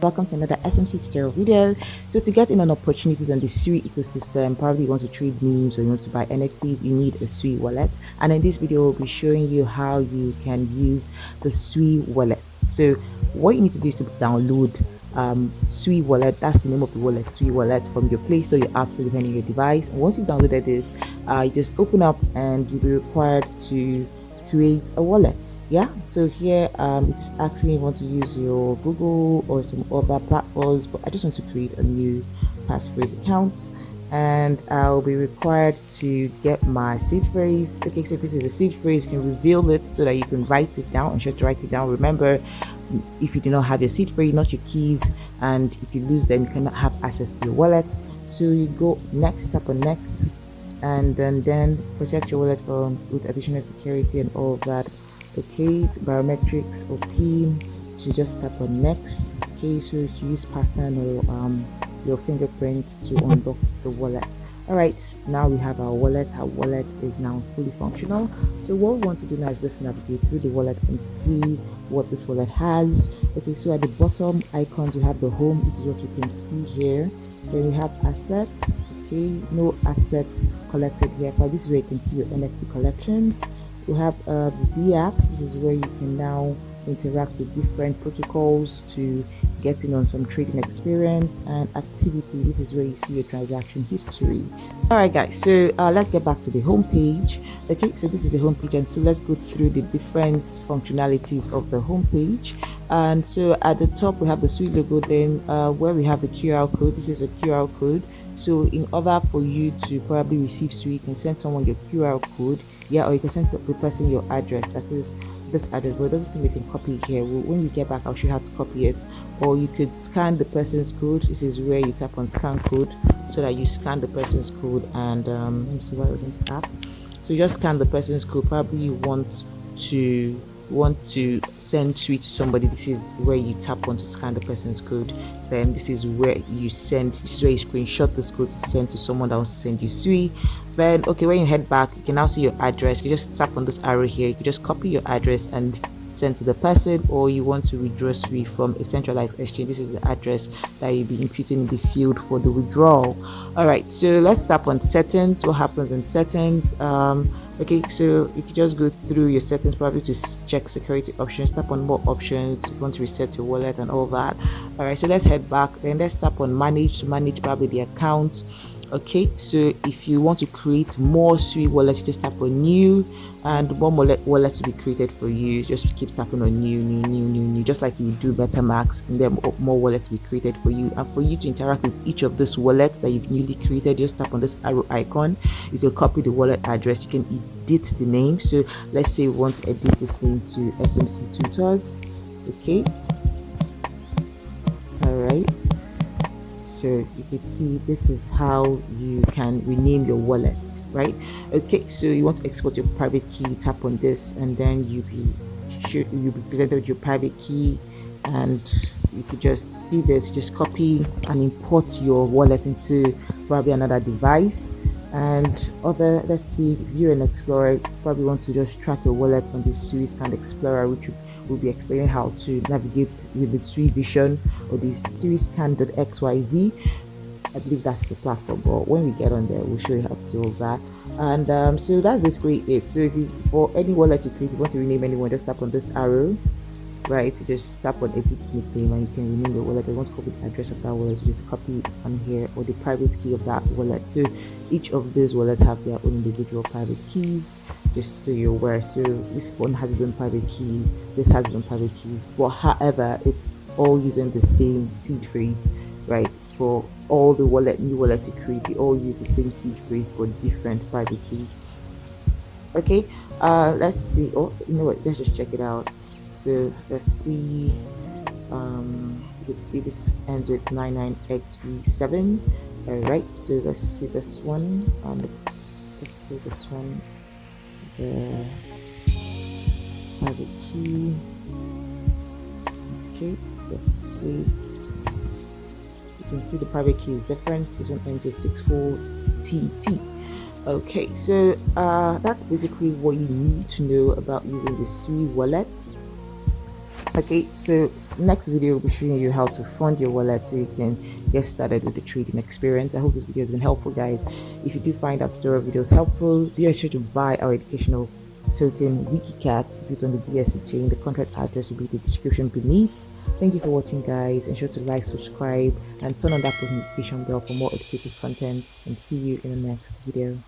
Welcome to another SMC tutorial video. So to get in on opportunities on the Sui ecosystem, probably you want to trade memes or you want to buy NFTs, you need a Sui wallet. And in this video, we'll be showing you how you can use the Sui wallet. So what you need to do is to download Sui wallet. That's the name of the wallet, Sui wallet, from your Play Store, your App Store, depending on your device. And once you've downloaded this, you just open up and you'll be required to create a wallet. Yeah, so here it's asking you want to use your Google or some other platforms, but I just want to create a new passphrase account, and I'll be required to get my seed phrase. Okay, so this is a seed phrase. You can reveal it so that you can write it down. Ensure to write it down. Remember, if you do not have your seed phrase, not your keys, and if you lose them, you cannot have access to your wallet. So you go next, tap on next, and then protect your wallet from with additional security and all of that. Okay, biometrics or PIN, so just tap on next. Okay, so you use pattern or your fingerprint to unlock the wallet. All right, now we have our wallet. Our wallet is now fully functional. So what we want to do now is just navigate through the wallet and see what this wallet has. Okay, so at the bottom icons we have the home. This is what you can see here. Then we have assets. Okay, no assets collected here, but this is where you can see your NFT collections. We have the apps. This is where you can now interact with different protocols to get in on some trading experience and activity. This is where you see your transaction history. All right, guys, so let's get back to the home page. Okay, so this is the home page, and so let's go through the different functionalities of the home page. And so at the top we have the Sui logo. Then where we have the QR code, this is a QR code. So in order for you to probably receive Sui, you can send someone your QR code, yeah, or you can send the person your address, that is this address, but it doesn't seem we can copy it here. When we get back, I'll show you how to copy it. Or you could scan the person's code. This is where you tap on scan code so that you scan the person's code. And let me see what was in this app. So you just scan the person's code. Probably you want to send Sui to somebody. This is where you tap on to scan the person's code. Then this is where you send. This is where you screenshot this code to send to someone that wants to send you Sui. Then okay, when you head back, you can now see your address. You just tap on this arrow here. You can just copy your address and send to the person. Or you want to withdraw Sui from a centralized exchange, this is the address that you'll be inputting in the field for the withdrawal. All right, so let's tap on settings. What happens in settings? Okay, so you can just go through your settings, probably to check security options. Tap on more options if you want to reset your wallet and all that. All right, so let's head back. Then let's tap on manage to manage probably the account. Okay, so if you want to create more Sui wallets, you just tap on new, and one wallet to be created for you. Just keep tapping on new, just like you do MetaMask, and then more wallets to be created for you. And for you to interact with each of these wallets that you've newly created, just tap on this arrow icon. You can copy the wallet address. You can edit the name. So let's say we want to edit this name to SMC Tutors. Okay, all right. So you can see this is how you can rename your wallet, right? Okay, so you want to export your private key, tap on this, and then you'll be presented with your private key, and you could just see this. Just copy and import your wallet into probably another device. And let's see, if you're an explorer, you probably want to just track your wallet on the Sui Scan Explorer, which will be explaining how to navigate with the Sui Vision or the Sui Scan.xyz. I believe that's the platform, but when we get on there, we'll show you how to do all that. And so that's basically it. So if you, for any wallet you create, if you want to rename anyone, just tap on this arrow, right? You just tap on edit nickname, and you can rename the wallet. If you want to copy the address of that wallet, you just copy it on here, or the private key of that wallet. So each of these wallets have their own individual private keys, just so you're aware. So this one has its own private key, this has its own private keys, but however, it's all using the same seed phrase, right? For all the new wallets you create, they all use the same seed phrase but different private keys. Okay, let's see. Oh, you know what? Let's just check it out. So let's see. You can see this ends with 99xv7. All right, so let's see this one. Let's see this one. The private key. Okay, let's see. You can see the private key is different. This one ends with 64TT. Okay, so that's basically what you need to know about using the Sui wallet. Okay, so next video will be showing you how to fund your wallet so you can get started with the trading experience. I hope this video has been helpful, guys. If you do find our tutorial videos helpful, do make sure to buy our educational token WikiCat built on the BSC chain. The contract address will be in the description beneath. Thank you for watching, guys. Ensure to like, subscribe, and turn on that post notification bell for more educative content. And see you in the next video.